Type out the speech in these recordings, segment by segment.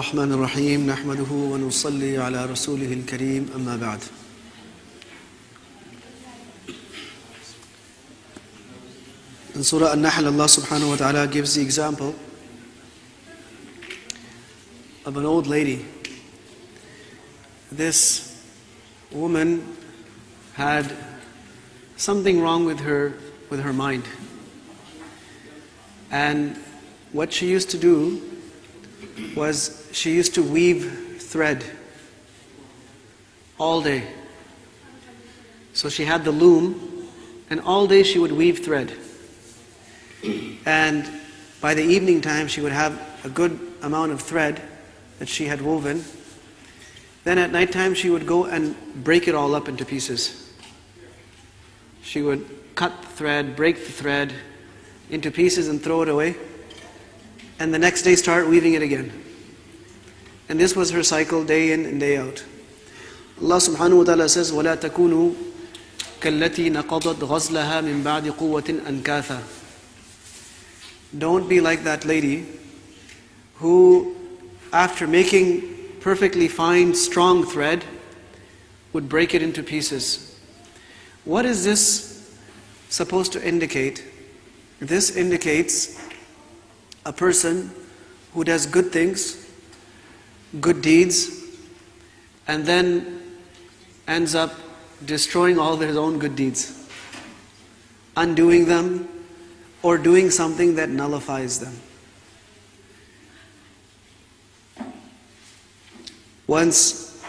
الرحمن الرحيم نحمده ونصلي على رسوله الكريم أما بعد. In Surah Nahl, Allah subhanahu wa ta'ala gives the example of an old lady. This woman had something wrong with her mind. And what she used to do was she used to weave thread all day. So she had the loom, and all day she would weave thread. And by the evening time she would have a good amount of thread that she had woven. Then at night time she would go and break it all up into pieces. She would cut the thread, break the thread into pieces and throw it away. And the next day start weaving it again. And this was her cycle day in and day out. Allah subhanahu wa ta'ala says, وَلَا تَكُونُوا كَالَّتِي نَقَضَتْ غَزْلَهَا مِن بَعْدِ قُوَّةٍ أَنْكَاثًا. Don't be like that lady who, after making perfectly fine, strong thread, would break it into pieces. What is this supposed to indicate? This indicates a person who does good things, good deeds, and then ends up destroying all his own good deeds, undoing them, or doing something that nullifies them. Once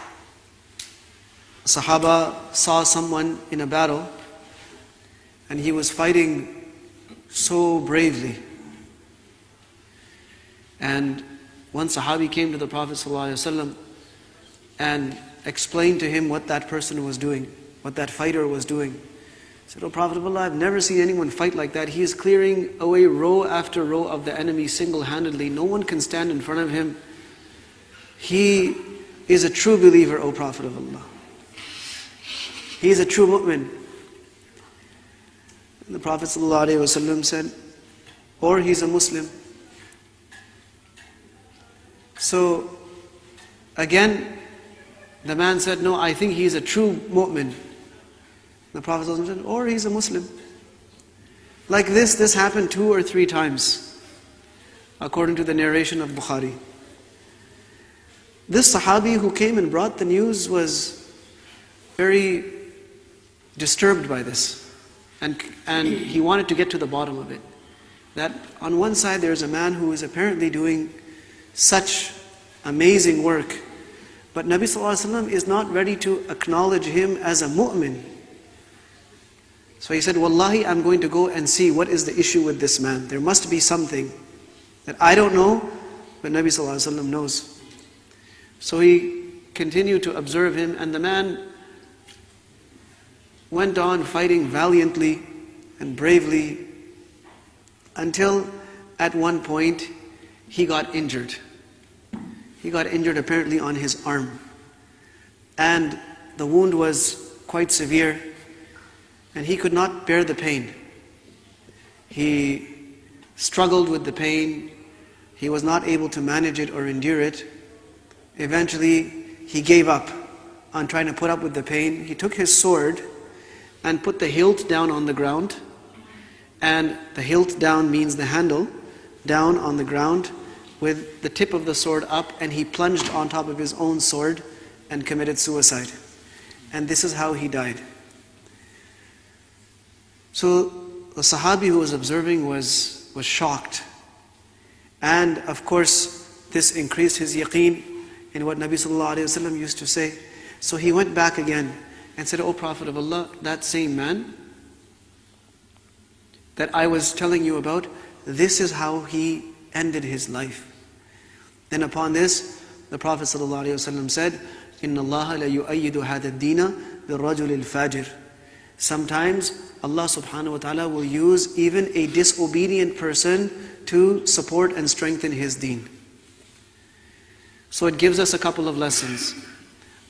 Sahaba saw someone in a battle, and he was fighting so bravely. And one Sahabi came to the Prophet ﷺ and explained to him what that person was doing, what that fighter was doing. He said, "O Prophet of Allah, I've never seen anyone fight like that. He is clearing away row after row of the enemy single-handedly. No one can stand in front of him. He is a true believer, O Prophet of Allah. He is a true mu'min." And the Prophet ﷺ said, "Or he's a Muslim." So again, the man said, "No, I think he's a true mu'min." The Prophet ﷺ said, "Or he's a Muslim." Like this happened 2 or 3 times, according to the narration of Bukhari. This Sahabi who came and brought the news was very disturbed by this. And he wanted to get to the bottom of it. That on one side there is a man who is apparently doing such amazing work, but Nabi ﷺ is not ready to acknowledge him as a mu'min. So he said, "Wallahi, I'm going to go and see what is the issue with this man. There must be something that I don't know, but Nabi ﷺ knows." So he continued to observe him, and the man went on fighting valiantly and bravely until at one point he got injured. He got injured apparently on his arm, and the wound was quite severe, and he could not bear the pain. He struggled with the pain. He was not able to manage it or endure it. Eventually he gave up on trying to put up with the pain. He took his sword and put the hilt down on the ground, and the hilt down means the handle, down on the ground with the tip of the sword up, and he plunged on top of his own sword and committed suicide. And this is how he died. So the Sahabi who was observing was shocked. And of course this increased his yaqeen in what Nabi sallallahu alayhi wa sallam used to say. So he went back again and said, "O Prophet of Allah, that same man that I was telling you about, this is how he ended his life." Then upon this, the Prophet ﷺ said, "Inna Allah la yu'ayyidu hadha ad-deena bil-rajul al-fajir." Sometimes Allah subhanahu wa ta'ala will use even a disobedient person to support and strengthen his deen. So it gives us a couple of lessons.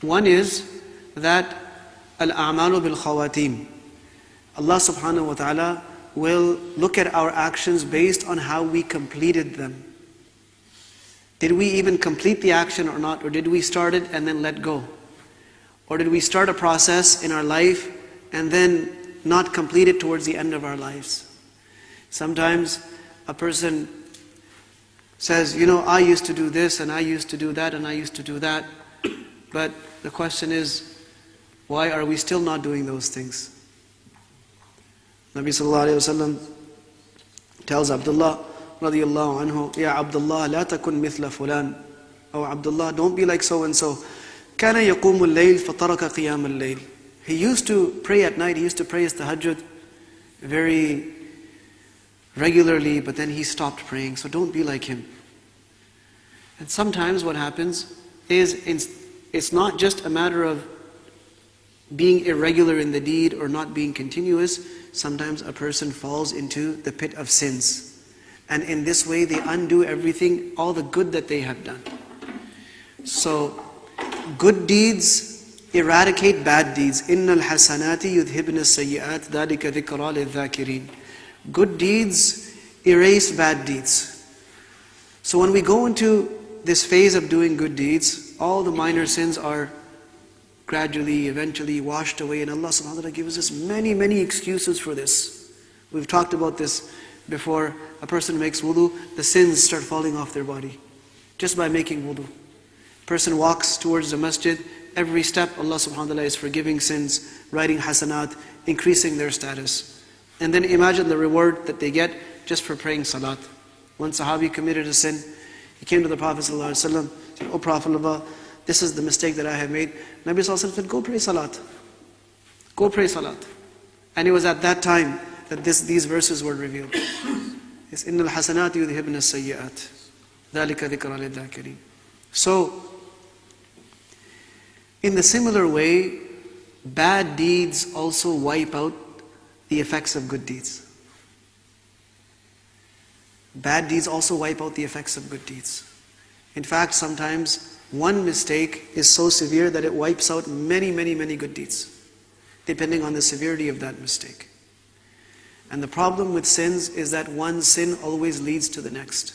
One is that al-a'malu bil-khawatim. Allah subhanahu wa ta'ala will look at our actions based on how we completed them. Did we even complete the action or not? Or did we start it and then let go? Or did we start a process in our life and then not complete it towards the end of our lives? Sometimes a person says, I used to do this and I used to do that and I used to do that. But the question is, why are we still not doing those things? Nabi sallallahu alayhi wa sallam tells Abdullah radiyallahu anhu, Ya Abdullah, la takun mithla fulan. Oh Abdullah, don't be like so and so. Kana yaqumu al-layl fataraka qiyam al-layl. He used to pray at night, he used to pray his tahajjud very regularly, but then he stopped praying. So don't be like him. And sometimes what happens is it's not just a matter of being irregular in the deed or not being continuous. Sometimes a person falls into the pit of sins. And in this way they undo everything, all the good that they have done. So good deeds eradicate bad deeds. إِنَّ الْحَسَنَاتِ يُذْهِبْنَ السَّيِّئَاتِ ذَلِكَ ذِكْرَى لِلذَّاكِرِينَ. Good deeds erase bad deeds. So when we go into this phase of doing good deeds, all the minor sins are gradually, eventually washed away, and Allah subhanahu wa ta'ala gives us many, many excuses for this. We've talked about this before. A person makes wudu, the sins start falling off their body just by making wudu. Person walks towards the masjid, every step Allah subhanahu wa ta'ala is forgiving sins, writing hasanat, increasing their status. And then imagine the reward that they get just for praying salat. One Sahabi committed a sin. He came to the Prophet ﷺ, said, "O Prophet of Allah, this is the mistake that I have made." Nabi ﷺ said, "Go pray salat. Go pray salat." And it was at that time that these verses were revealed. It's إِنَّ الْحَسَنَاتِ يُذْهِبْنَ السَّيِّئَاتِ ذَلِكَ ذِكْرَى لِلذَّاكِرِينَ. So, in the similar way, bad deeds also wipe out the effects of good deeds. Bad deeds also wipe out the effects of good deeds. In fact, sometimes one mistake is so severe that it wipes out many, many, many good deeds, depending on the severity of that mistake. And the problem with sins is that one sin always leads to the next.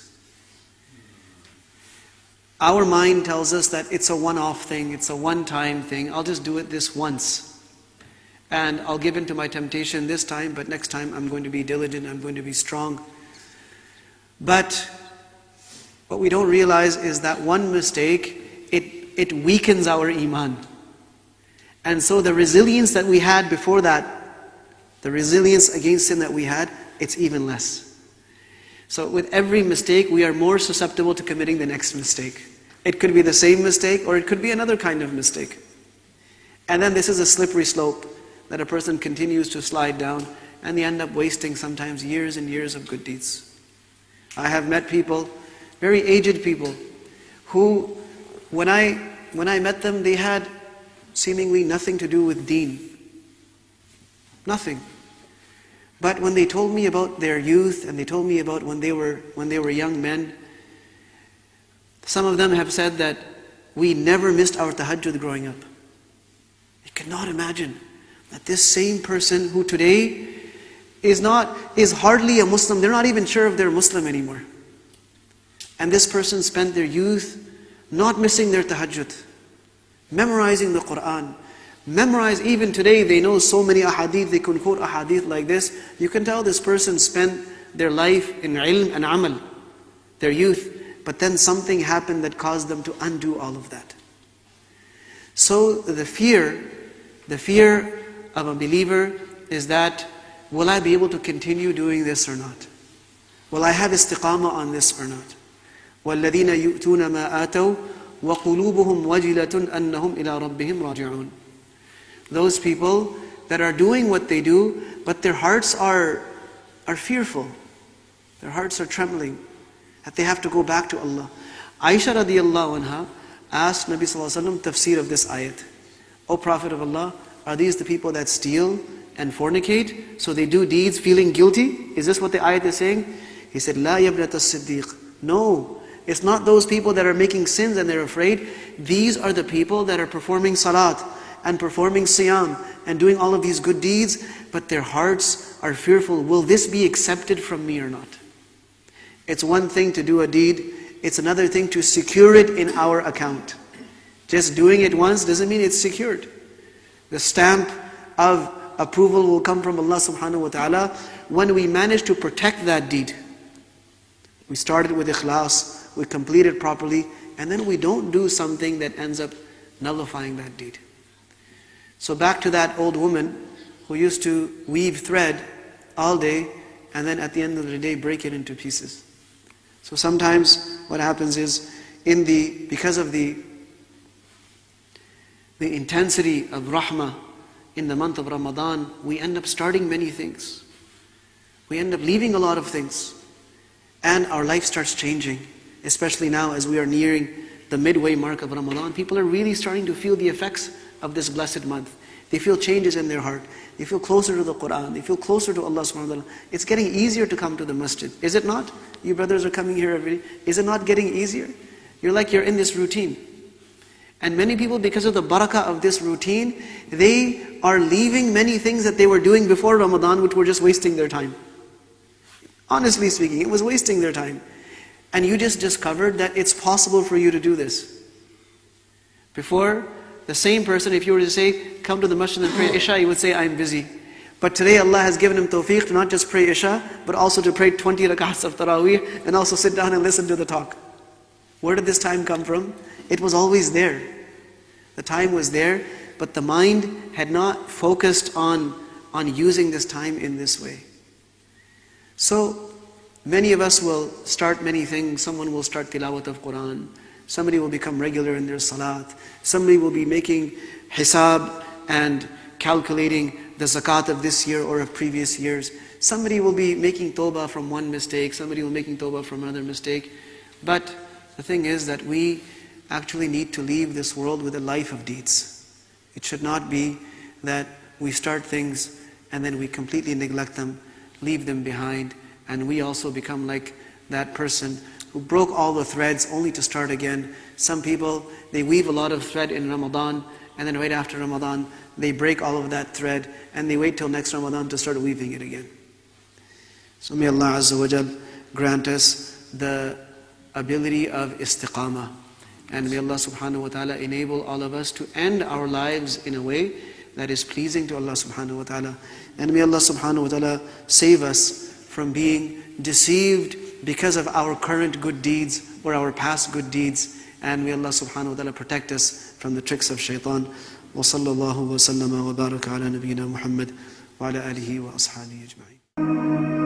Our mind tells us that it's a one-off thing, it's a one-time thing. I'll just do it this once. And I'll give in to my temptation this time, but next time I'm going to be diligent, I'm going to be strong. But what we don't realize is that one mistake, it weakens our iman. And so the resilience that we had before that, the resilience against sin that we had, it's even less. So with every mistake, we are more susceptible to committing the next mistake. It could be the same mistake, or it could be another kind of mistake. And then this is a slippery slope that a person continues to slide down, and they end up wasting sometimes years and years of good deeds. I have met people, very aged people, who, when I met them, they had seemingly nothing to do with deen. Nothing. But when they told me about their youth, and they told me about when they were young men, some of them have said that we never missed our tahajjud growing up. You cannot imagine that this same person who today is hardly a Muslim, they're not even sure if they're Muslim anymore. And this person spent their youth not missing their tahajjud, memorizing the Quran. Even today, they know so many ahadith, they can quote ahadith like this. You can tell this person spent their life in ilm and amal, their youth. But then something happened that caused them to undo all of that. So the fear of a believer is that, will I be able to continue doing this or not? Will I have istiqamah on this or not? وَالَّذِينَ يُؤْتُونَ مَا آتَوْا وَقُلُوبُهُمْ وَجِلَةٌ أَنَّهُمْ إِلَىٰ رَبِّهِمْ رَاجِعُونَ. Those people that are doing what they do, but their hearts are fearful. Their hearts are trembling, that they have to go back to Allah. Aisha radiallahu anha asked Nabi sallallahu alaihi wasallam tafsir of this ayat. O Prophet of Allah, are these the people that steal and fornicate? So they do deeds feeling guilty? Is this what the ayat is saying? He said, La yabnat as-siddiq. No, it's not those people that are making sins and they're afraid. These are the people that are performing salat and performing siyam and doing all of these good deeds, but their hearts are fearful. Will this be accepted from me or not? It's one thing to do a deed It's another thing to secure it in our account. Just doing it once doesn't mean it's secured. The stamp of approval will come from Allah subhanahu wa ta'ala when we manage to protect that deed. We started with ikhlas, we complete it properly, and then we don't do something that ends up nullifying that deed. So back to that old woman who used to weave thread all day and then at the end of the day break it into pieces. So sometimes what happens is, because of the intensity of rahmah in the month of Ramadan, we end up starting many things. We end up leaving a lot of things. And our life starts changing. Especially now as we are nearing the midway mark of Ramadan, people are really starting to feel the effects of this blessed month. They feel changes in their heart. They feel closer to the Quran. They feel closer to Allah subhanahu wa ta'ala. It's getting easier to come to the masjid. Is it not? You brothers are coming here every day. Is it not getting easier? You're in this routine. And many people, because of the barakah of this routine, they are leaving many things that they were doing before Ramadan, which were just wasting their time. Honestly speaking, it was wasting their time. And you just discovered that it's possible for you to do this. Before, the same person, if you were to say, come to the masjid and pray Isha, he would say, I'm busy. But today Allah has given him tawfiq to not just pray Isha, but also to pray 20 rakats of Taraweeh, and also sit down and listen to the talk. Where did this time come from? It was always there. The time was there, but the mind had not focused on using this time in this way. So, many of us will start many things. Someone will start tilawat of Quran. Somebody will become regular in their salat. Somebody will be making hisab and calculating the zakat of this year or of previous years. Somebody will be making tawbah from one mistake. Somebody will be making tawbah from another mistake. But the thing is that we actually need to leave this world with a life of deeds. It should not be that we start things and then we completely neglect them, leave them behind, and we also become like that person who broke all the threads only to start again. Some people, they weave a lot of thread in Ramadan, and then right after Ramadan, they break all of that thread, and they wait till next Ramadan to start weaving it again. So may Allah Azza wa Jal grant us the ability of istiqamah. And may Allah subhanahu wa ta'ala enable all of us to end our lives in a way that is pleasing to Allah subhanahu wa ta'ala. And may Allah subhanahu wa ta'ala save us from being deceived because of our current good deeds or our past good deeds. And may Allah subhanahu wa ta'ala protect us from the tricks of shaitan. Wa sallallahu wa sallama wa baraka ala nabiyyina Muhammad wa ala alihi wa ashabihi ajma'in.